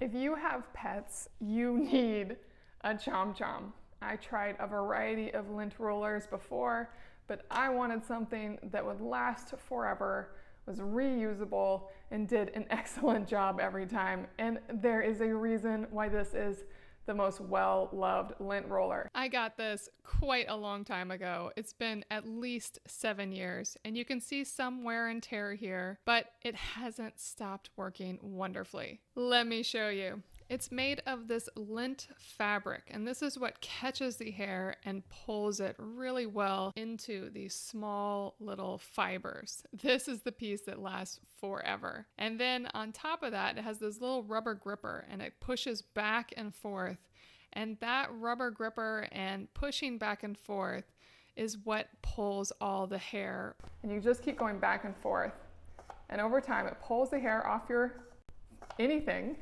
If you have pets, you need a ChomChom. I tried a variety of lint rollers before, but I wanted something that would last forever, was reusable, and did an excellent job every time. And there is a reason why this is the most well-loved lint roller. I got this quite a long time ago. It's been at least 7 years, and you can see some wear and tear here, but it hasn't stopped working wonderfully. Let me show you. It's made of this lint fabric, and this is what catches the hair and pulls it really well into these small little fibers. This is the piece that lasts forever. And then on top of that, it has this little rubber gripper, and it pushes back and forth. And that rubber gripper and pushing back and forth is what pulls all the hair. And you just keep going back and forth. And over time, it pulls the hair off your anything,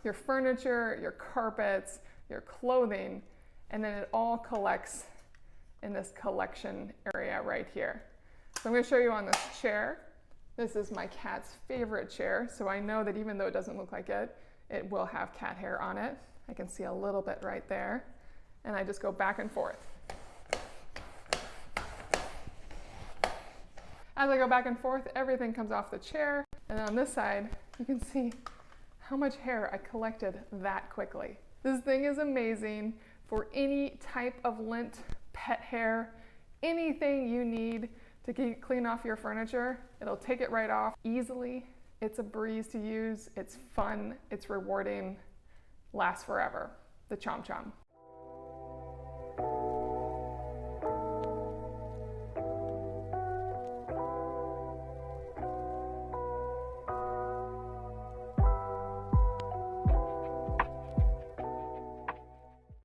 your furniture, your carpets, your clothing, and then it all collects in this collection area right here. So I'm going to show you on this chair. This is my cat's favorite chair, so I know that even though it doesn't look like it, it will have cat hair on it. I can see a little bit right there, and I just go back and forth. As I go back and forth, everything comes off the chair, and on this side, you can see how much hair I collected that quickly. This thing is amazing for any type of lint, pet hair, anything you need to clean off your furniture. It'll take it right off easily. It's a breeze to use. It's fun. It's rewarding. Lasts forever. The ChomChom.